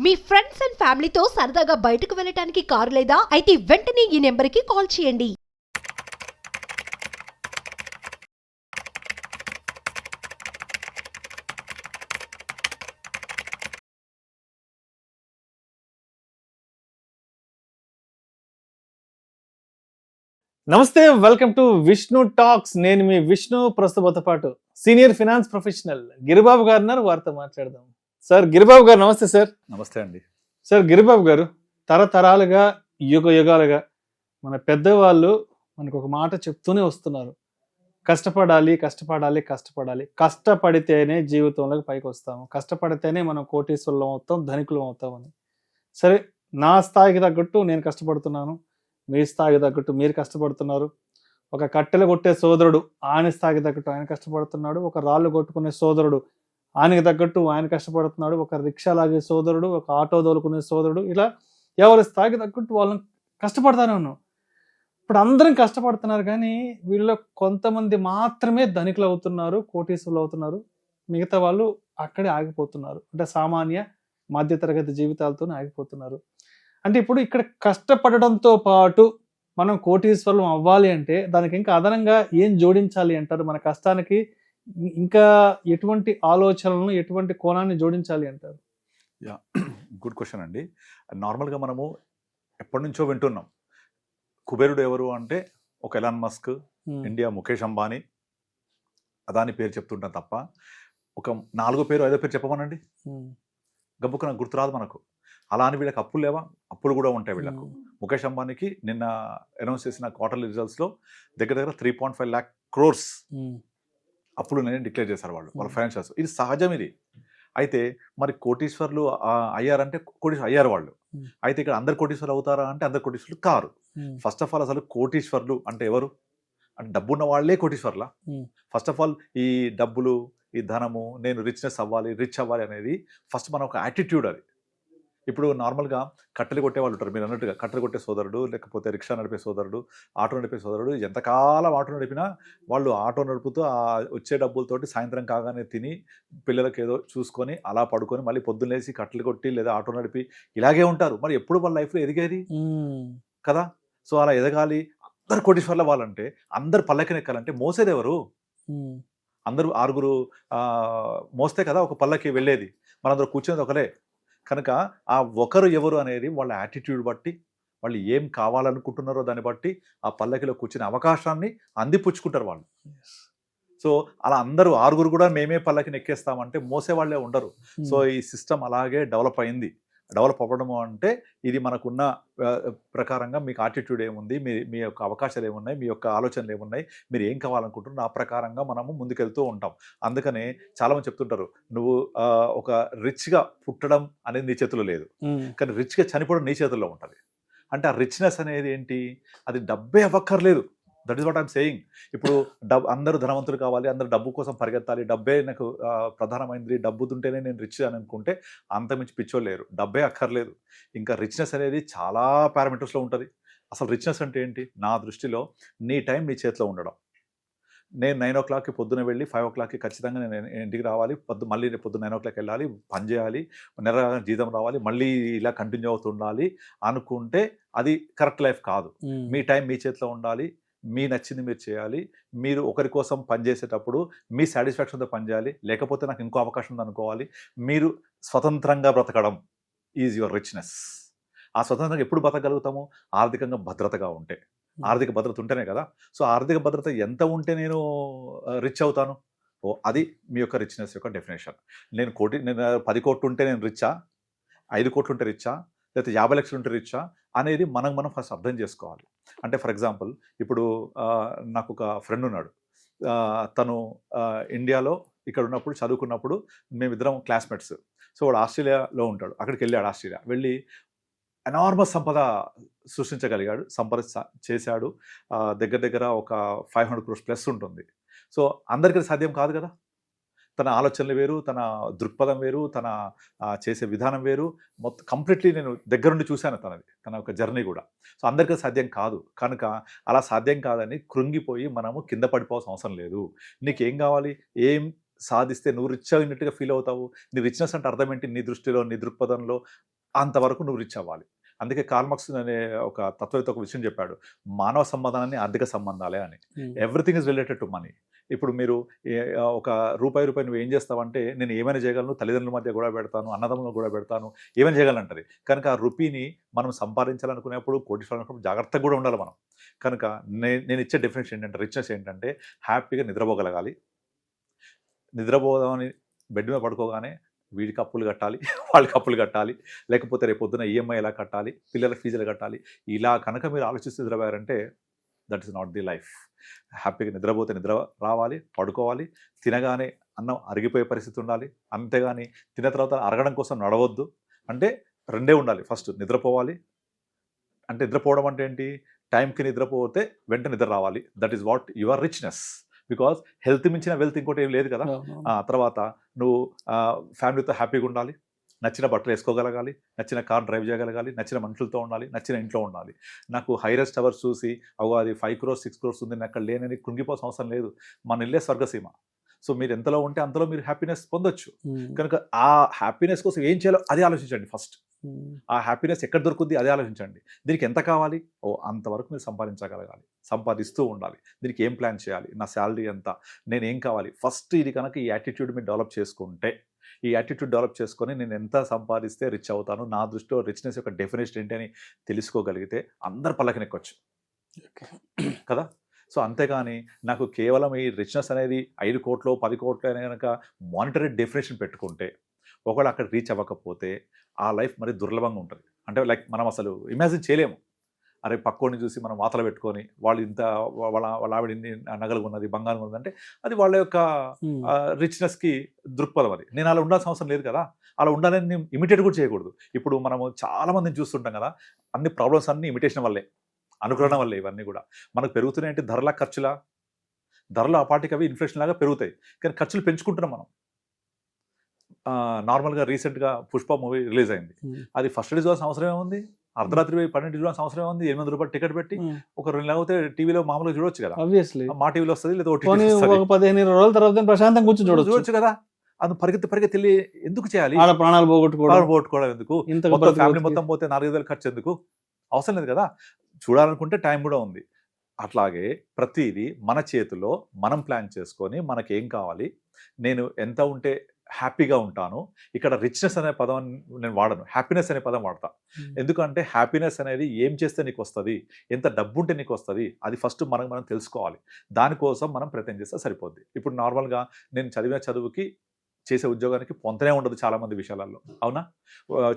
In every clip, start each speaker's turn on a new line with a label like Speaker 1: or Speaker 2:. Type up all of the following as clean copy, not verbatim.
Speaker 1: Me friends and ఫ్యామిలీతో సరదాగా బయటకు వెళ్ళటానికి కారు లేదా అయితే వెంటనే ఈ నెంబర్కి కాల్ చేయండి.
Speaker 2: నమస్తే, వెల్కమ్ టు విష్ణు టాక్స్. నేను మీ విష్ణు. ప్రస్తుతంతో పాటు సీనియర్ ఫినాన్స్ ప్రొఫెషనల్ గిరిబాబు గారు ఉన్నారు. వారితో మాట్లాడదాం. సార్ గిరిబాబు గారు నమస్తే. సార్
Speaker 3: నమస్తే అండి.
Speaker 2: సార్ గిరిబాబు గారు, తరతరాలుగా యుగాలుగా మన పెద్దవాళ్ళు మనకు ఒక మాట చెప్తూనే వస్తున్నారు, కష్టపడాలి కష్టపడాలి కష్టపడాలి, కష్టపడితేనే జీవితంలోకి పైకి వస్తాము, కష్టపడితేనే మనం కోటీశ్వరులం అవుతాం, ధనికులం అవుతామని. సరే, నా స్థాయికి తగ్గట్టు నేను కష్టపడుతున్నాను, మీ స్థాయికి తగ్గట్టు మీరు కష్టపడుతున్నారు. ఒక కట్టెలు కొట్టే సోదరుడు ఆయన స్థాయికి తగ్గట్టు ఆయన కష్టపడుతున్నాడు, ఒక రాళ్ళు కొట్టుకునే సోదరుడు ఆయనకి తగ్గట్టు ఆయన కష్టపడుతున్నాడు, ఒక రిక్షా లాగే సోదరుడు, ఒక ఆటో తోలుకునే సోదరుడు, ఇలా ఎవరి స్థాయికి తగ్గట్టు వాళ్ళని కష్టపడతానే ఉన్నాం. ఇప్పుడు అందరం కష్టపడుతున్నారు, కానీ వీళ్ళలో కొంతమంది మాత్రమే ధనికులు అవుతున్నారు, కోటీశ్వరులు అవుతున్నారు. మిగతా వాళ్ళు అక్కడే ఆగిపోతున్నారు. అంటే సామాన్య మధ్యతరగతి జీవితాలతోనే ఆగిపోతున్నారు. అంటే ఇప్పుడు ఇక్కడ కష్టపడడంతో పాటు మనం కోటీశ్వరులం అవ్వాలి అంటే దానికి ఇంకా అదనంగా ఏం జోడించాలి అంటారు? మన కష్టానికి ఇంకా ఎటువంటి ఆలోచనలను, ఎటువంటి కోణాన్ని జోడించాలి అంటారు?
Speaker 3: యా, గుడ్ క్వశ్చన్ అండి. నార్మల్గా మనము ఎప్పటి నుంచో వింటున్నాం, కుబేరుడు ఎవరు అంటే ఒక Elon Musk, India Mukesh Ambani, Adani పేరు చెప్తుంటాం తప్ప ఒక 4 పేరు 5 పేరు చెప్పమనండి, గబ్బుకు నాకు గుర్తురాదు మనకు. అలా అని వీళ్ళకి అప్పులు లేవా? అప్పులు కూడా ఉంటాయి వీళ్ళకు. ముఖేష్ అంబానీకి నిన్న అనౌన్స్ చేసిన క్వార్టర్లీ రిజల్ట్స్లో దగ్గర 3.5 lakh crores అప్పులు నేను డిక్లేర్ చేశారు వాళ్ళ ఫైనాన్షియల్స్. ఇది సహజం. ఇది అయితే మరి కోటీశ్వర్లు అయ్యారంటే కోటీశ్వరు అయ్యారు వాళ్ళు. అయితే ఇక్కడ అందరు కోటీశ్వర్లు అవుతారా అంటే అందరు కోటీశ్వర్లు కారు. ఫస్ట్ ఆఫ్ ఆల్ అసలు కోటీశ్వర్లు అంటే ఎవరు? అంటే డబ్బున్న వాళ్ళే కోటీశ్వర్లా? ఫస్ట్ ఆఫ్ ఆల్ ఈ డబ్బులు, ఈ ధనము, నేను రిచ్ అవ్వాలి అనేది ఫస్ట్ మన ఒక యాటిట్యూడ్. అది ఇప్పుడు నార్మల్గా కట్టెలు కొట్టే వాళ్ళు ఉంటారు, మీరు అన్నట్టుగా కట్టెలు కొట్టే సోదరుడు, లేకపోతే రిక్షా నడిపే సోదరుడు, ఆటో నడిపే సోదరుడు, ఎంతకాలం ఆటో నడిపినా వాళ్ళు ఆటో నడుపుతూ ఆ వచ్చే డబ్బులతోటి సాయంత్రం కాగానే తిని పిల్లలకి ఏదో చూసుకొని అలా పడుకొని మళ్ళీ పొద్దున్న లేసి కట్టెలు కొట్టి లేదా ఆటో నడిపి ఇలాగే ఉంటారు. మరి ఎప్పుడు వాళ్ళ లైఫ్లో ఎదిగేది కదా? సో అలా ఎదగాలి, అందరు కోటీశ్వర్ల వాళ్ళంటే, అందరు పల్లకిని ఎక్కాలంటే మోసేది ఎవరు? అందరూ 6 మోస్తే కదా ఒక పల్లకి వెళ్ళేది. మనందరూ కూర్చునేది ఒకరే. కనుక ఆ ఒకరు ఎవరు అనేది వాళ్ళ యాటిట్యూడ్ బట్టి, వాళ్ళు ఏం కావాలనుకుంటున్నారో దాన్ని బట్టి ఆ పల్లకిలో కూర్చునే అవకాశాన్ని అందిపుచ్చుకుంటారు వాళ్ళు. సో అలా అందరూ 6 కూడా మేమే పల్లకిని ఎక్కేస్తామంటే మోసే వాళ్ళే ఉండరు. సో ఈ సిస్టమ్ అలాగే డెవలప్ అయింది. డెవలప్ అవ్వడము అంటే ఇది మనకున్న ప్రకారంగా మీకు యాటిట్యూడ్ ఏముంది, మీ యొక్క అవకాశాలు ఏమున్నాయి, మీ యొక్క ఆలోచనలు ఏమున్నాయి, మీరు ఏం కావాలనుకుంటున్నారు, ఆ ప్రకారంగా మనము ముందుకెళ్తూ ఉంటాం. అందుకనే చాలామంది చెప్తుంటారు, నువ్వు ఒక రిచ్గా పుట్టడం అనేది నీ చేతిలో లేదు, కానీ రిచ్గా చనిపోవడం నీ చేతుల్లో ఉంటుంది. అంటే ఆ రిచ్నెస్ అనేది ఏంటి? అది డబ్బే అవ్వక్కర్లేదు. That is what I'm saying. ఇప్పుడు అందరూ ధనవంతులు కావాలి, అందరూ డబ్బు కోసం పరిగెత్తాలి, డబ్బే నాకు ప్రధానమైనది, డబ్బుతుంటేనే నేను రిచ్ అని అనుకుంటే అంతమించి పిచ్చోళ్ళు లేరు. డబ్బే అక్కర్లేదు. ఇంకా రిచ్నెస్ అనేది చాలా పారామీటర్స్లో ఉంటుంది. అసలు రిచ్నెస్ అంటే ఏంటి? నా దృష్టిలో నీ టైం నీ చేతిలో ఉండడం. నేను 9 o'clockకి పొద్దున వెళ్ళి 5 o'clockకి ఖచ్చితంగా నేను ఇంటికి రావాలి, మళ్ళీ పొద్దున్న 9 o'clock వెళ్ళాలి, పని చేయాలి, నెల జీతం రావాలి, మళ్ళీ ఇలా కంటిన్యూ అవుతుండాలి అనుకుంటే అది కరెక్ట్ లైఫ్ కాదు. మీ టైం మీ చేతిలో ఉండాలి, మీ నచ్చింది మీరు చేయాలి. మీరు ఒకరి కోసం పనిచేసేటప్పుడు మీ సాటిస్ఫాక్షన్తో పనిచేయాలి, లేకపోతే నాకు ఇంకో అవకాశం ఉంది అనుకోవాలి. మీరు స్వతంత్రంగా బ్రతకడం ఈజ్ యువర్ రిచ్నెస్. ఆ స్వతంత్రంగా ఎప్పుడు బ్రతకగలుగుతాము? ఆర్థికంగా భద్రతగా ఉంటే. ఆర్థిక భద్రత ఉంటేనే కదా. సో ఆర్థిక భద్రత ఎంత ఉంటే నేను రిచ్ అవుతాను? అది మీ యొక్క రిచ్నెస్ యొక్క డెఫినేషన్. నేను 10 కోట్లు ఉంటే నేను రిచ్చా, 5 కోట్లు ఉంటే రిచ్చా, లేకపోతే 50 లక్షలు ఉంటే రిచ్చా అనేది మనం ఫస్ట్ అర్థం చేసుకోవాలి. అంటే ఫర్ ఎగ్జాంపుల్, ఇప్పుడు నాకు ఒక ఫ్రెండ్ ఉన్నాడు. తను ఇండియాలో ఇక్కడ ఉన్నప్పుడు చదువుకున్నప్పుడు మేమిద్దరం క్లాస్మేట్స్. సో వాడు ఆస్ట్రేలియాలో ఉంటాడు. అక్కడికి వెళ్ళాడు. ఆస్ట్రేలియా వెళ్ళి ఎనార్మస్ సంపద సృష్టించగలిగాడు, సంపద చేశాడు. దగ్గర ఒక 500 crores ప్లస్ ఉంటుంది. సో అందరికీ సాధ్యం కాదు కదా. తన ఆలోచనలు వేరు, తన దృక్పథం వేరు, తన చేసే విధానం వేరు. మొత్తం కంప్లీట్లీ నేను దగ్గరుండి చూశాను తన ఒక జర్నీ కూడా. సో అందరికీ సాధ్యం కాదు. కనుక అలా సాధ్యం కాదని కృంగిపోయి మనము కింద పడిపోవాల్సిన అవసరం లేదు. నీకేం కావాలి? ఏం సాధిస్తే నువ్వు రిచ్ అయినట్టుగా ఫీల్ అవుతావు. నీ రిచ్‌నెస్ అంటే అర్థం ఏంటి? నీ దృష్టిలో, నీ దృక్పథంలో అంతవరకు నువ్వు రిచ్ అవ్వాలి. అందుకే కార్ల్ మార్క్స్ అనే ఒక తత్వవేత్త ఒక విషయం చెప్పాడు. మానవ సంబంధాన్ని ఆర్థిక సంబంధాలే అని. Everything is related to money. ఇప్పుడు మీరు ఒక రూపాయి నువ్వు ఏం చేస్తావంటే, నేను ఏమైనా చేయగలను, తల్లిదండ్రుల మధ్య గొడవ పెడతాను, అన్నదమ్ములను గొడవ పెడతాను, ఏమైనా చేయగలను అంటది. కనుక ఆ రూపీని మనం సంపాదించాలనుకునేప్పుడు, కోటీశ్వరులనుకున్నప్పుడు జాగ్రత్తగా కూడా ఉండాలి మనం. కనుక నేను ఇచ్చే డెఫినేషన్ ఏంటంటే, రిచ్‌నెస్ ఏంటంటే హ్యాపీగా నిద్రపోగలగాలి. నిద్రపోదామని బెడ్ మీద పడుకోగానే వీడికి అప్పులు కట్టాలి, వాళ్ళకి అప్పులు కట్టాలి, లేకపోతే రేపు పొద్దున ఈఎంఐ ఎలా కట్టాలి, పిల్లల ఫీజులు కట్టాలి. ఇలా కనుక మీరు ఆలోచిస్తూ నిద్రపోయారంటే that is not the life. హ్యాపీగా నిద్రపోతే నిద్ర రావాలి, పడుకోవాలి, తినగానే అన్నం అరిగిపోయే పరిస్థితి ఉండాలి. అంతేగాని తిన్న తర్వాత అరగడం కోసం నడవద్దు. అంటే రెండే ఉండాలి. ఫస్ట్ నిద్రపోవాలి. అంటే నిద్రపోవడం అంటే ఏంటి? టైంకి నిద్రపోతే వెంటనే నిద్ర రావాలి. That is what your richness. Because health మించిన వెల్త్ ఇంకోటి ఏం లేదు కదా. తర్వాత నువ్వు ఫ్యామిలీతో హ్యాపీగా ఉండాలి, నచ్చిన బట్టలు వేసుకోగలగాలి, నచ్చిన కార్ డ్రైవ్ చేయగలగాలి, నచ్చిన మనుషులతో ఉండాలి, నచ్చిన ఇంట్లో ఉండాలి. నాకు హైరెస్ట్ టవర్స్ చూసి అది 5 crores 6 crores ఉంది, నేను అక్కడ లేనని కృంగిపోవాల్సిన అవసరం లేదు. మన ఇల్లే స్వర్గసీమ. సో మీరు ఎంతలో ఉంటే అంతలో మీరు హ్యాపీనెస్ పొందొచ్చు. కనుక ఆ హ్యాపీనెస్ కోసం ఏం చేయాలో అది ఆలోచించండి ఫస్ట్. ఆ హ్యాపీనెస్ ఎక్కడ దొరుకుద్ది అది ఆలోచించండి. దీనికి ఎంత కావాలి? అంతవరకు మీరు సంపాదించగలగాలి, సంపాదిస్తూ ఉండాలి. దీనికి ఏం ప్లాన్ చేయాలి? నా శాలరీ ఎంత, నేను ఏం కావాలి? ఫస్ట్ ఇది కనుక ఈ యాటిట్యూడ్ మీరు డెవలప్ చేసుకుంటే, ఈ యాటిట్యూడ్ డెవలప్ చేసుకొని నేను ఎంత సంపాదిస్తే రిచ్ అవుతాను, నా దృష్టిలో రిచ్‌నెస్ యొక్క డెఫినేషన్ ఏంటి అని తెలుసుకోగలిగితే అందరు పల్లకినెక్కొచ్చు కదా. సో అంతేగాని నాకు కేవలం ఈ రిచ్‌నెస్ అనేది 5 కోట్లు 10 కోట్లు అనే కనుక మానిటరీ డెఫినేషన్ పెట్టుకుంటే, ఒకవేళ అక్కడ రీచ్ అవ్వకపోతే ఆ లైఫ్ మరి దుర్లభంగా ఉంటుంది. అంటే లైక్ మనం అసలు ఇమాజిన్ చేయలేము. అరే పక్కోడిని చూసి మనం వాతలు పెట్టుకొని వాళ్ళు ఇంత వాళ్ళ ఆవిడ ఇన్ని నగలు ఉన్నది, బంగారం ఉన్నది అంటే అది వాళ్ళ యొక్క రిచ్‌నెస్కి దృక్పథం. అది నేను అలా ఉండాల్సిన అవసరం లేదు కదా. అలా ఉండాలని నేను ఇమిటేట్ కూడా చేయకూడదు. ఇప్పుడు మనము చాలా మందిని చూస్తుంటాం కదా, అన్ని ప్రాబ్లమ్స్ అన్ని ఇమిటేషన్ వల్లే, అనుకరణ వల్లే. ఇవన్నీ కూడా మనకు పెరుగుతున్నాయంటే ధరల ఖర్చులా, ధరలు అపాటికి అవి ఇన్ఫ్లేషన్ లాగా పెరుగుతాయి, కానీ ఖర్చులు పెంచుకుంటున్నాం మనం. నార్మల్గా రీసెంట్గా పుష్ప మూవీ రిలీజ్ అయింది. అది ఫస్ట్ డే చూడాల్సిన అవసరం ఏముంది? అర్ధరాత్రి 12 చూడాల్సిన అవసరం ఉంది? 800 రూపాయలు టికెట్ పెట్టి ఒక 2 నెలలు అయితే టీవీలో మామూలుగా చూడొచ్చు కదా. మా టీవీలో వస్తుంది, లేదా
Speaker 2: 15 రోజుల తర్వాత ప్రశాంతంగా కూర్చొని చూడొచ్చు
Speaker 3: కదా. అది పరిగెత్తి వెళ్ళి ఎందుకు చేయాలి?
Speaker 2: ప్రాణాలు పోగొట్టుకోవడం
Speaker 3: ఎందుకు? ఫ్యామిలీ మొత్తం పోతే 4,000 ఖర్చు ఎందుకు? అవసరం లేదు కదా. చూడాలనుకుంటే టైం కూడా ఉంది. అట్లాగే ప్రతిదీ మన చేతిలో మనం ప్లాన్ చేసుకొని మనకేం కావాలి, నేను ఎంత ఉంటే హ్యాపీగా ఉంటాను. ఇక్కడ రిచ్‌నెస్ అనే పదం నేను వాడను, హ్యాపీనెస్ అనే పదం వాడతా. ఎందుకంటే హ్యాపీనెస్ అనేది ఏం చేస్తే నీకు వస్తుంది, ఎంత డబ్బు ఉంటే నీకు వస్తుంది, అది ఫస్ట్ మనం తెలుసుకోవాలి. దానికోసం మనం ప్రయత్నం చేస్తే సరిపోద్ది. ఇప్పుడు నార్మల్గా నేను చదివిన చదువుకి చేసే ఉద్యోగానికి పొంతనే ఉండదు చాలామంది విషయాలలో, అవునా?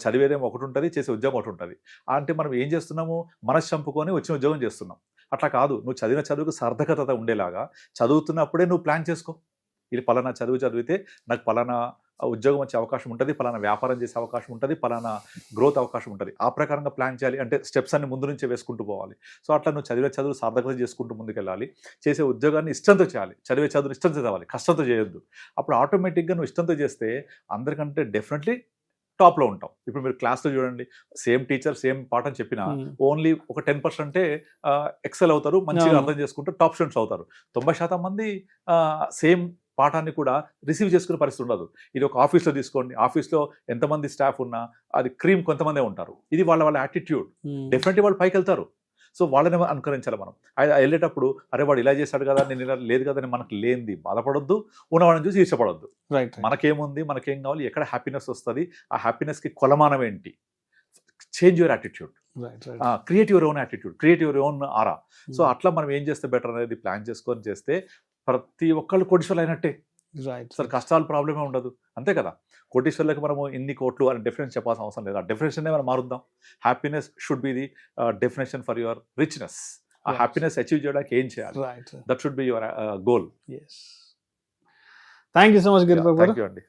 Speaker 3: చదివేదేమో ఒకటి ఉంటుంది, చేసే ఉద్యోగం ఒకటి ఉంటుంది. అంటే మనం ఏం చేస్తున్నాము? మనసు చంపుకొని వచ్చిన ఉద్యోగం చేస్తున్నాం. అట్లా కాదు. నువ్వు చదివిన చదువుకు సార్థకత ఉండేలాగా చదువుతున్నప్పుడే నువ్వు ప్లాన్ చేసుకో. ఇది పలానా చదువు చదివితే నాకు పలానా ఉద్యోగం వచ్చే అవకాశం ఉంటుంది, పలానా వ్యాపారం చేసే అవకాశం ఉంటుంది, పలానా గ్రోత్ అవకాశం ఉంటుంది. ఆ ప్రకారంగా ప్లాన్ చేయాలి. అంటే స్టెప్స్ అన్ని ముందు నుంచే వేసుకుంటూ పోవాలి. సో అట్లా నువ్వు చదివే చదువు సార్థకత చేసుకుంటూ ముందుకెళ్ళాలి. చేసే ఉద్యోగాన్ని ఇష్టంతో చేయాలి. చదివే చదువుని ఇష్టంతో చదవాలి, కష్టంతో చేయొద్దు. అప్పుడు ఆటోమేటిక్గా నువ్వు ఇష్టంతో చేస్తే అందరికంటే డెఫినెట్లీ టాప్లో ఉంటాం. ఇప్పుడు మీరు క్లాస్లో చూడండి, సేమ్ టీచర్ సేమ్ పాఠం చెప్పినా ఓన్లీ ఒక 10% ఎక్సెల్ అవుతారు, మంచిగా అర్థం చేసుకుంటూ టాప్ స్టూడెంట్స్ అవుతారు. 90% మంది సేమ్ పాఠాన్ని కూడా రిసీవ్ చేసుకునే పరిస్థితి ఉండదు. ఇది ఒక ఆఫీస్లో తీసుకోండి, ఆఫీస్లో ఎంతమంది స్టాఫ్ ఉన్నా అది క్రీమ్ కొంతమందే ఉంటారు. ఇది వాళ్ళ యాటిట్యూడ్. డెఫినెట్లీ వాళ్ళు పైకి వెళ్తారు. సో వాళ్ళని అనుకరించాలి మనం. వెళ్ళేటప్పుడు అరే వాడు ఇలా చేశాడు కదా, నేను ఇలా లేదు కదా అని మనకు లేనిది బాధపడొద్దు, ఉన్నవాడిని చూసి ఈర్షపడొద్దు. మనకేముంది, మనకేం కావాలి, ఎక్కడ హ్యాపీనెస్ వస్తుంది, ఆ హ్యాపీనెస్కి కొలమానం ఏంటి? Change your attitude, create your own attitude, create your own aura. So అట్లా మనం ఏం చేస్తే బెటర్ అనేది ప్లాన్ చేసుకొని చేస్తే ప్రతి ఒక్కళ్ళు కోటీశ్వర్లు అయినట్టే. అసలు కష్టాలు ప్రాబ్లమే ఉండదు, అంతే కదా. కోటీశ్వర్లకు మనము ఇన్ని కోట్లు అని డెఫినేషన్ చెప్పాల్సిన అవసరం లేదు. ఆ డెఫినేషన్ మనం మారుద్దాం. Happiness should be the definition for your richness. ఆ హ్యాపీనెస్ అచీవ్ చేయడానికి ఏం చేయాలి, that should be your goal.
Speaker 2: Thank you so much Giribabu.
Speaker 3: Thank you అండి.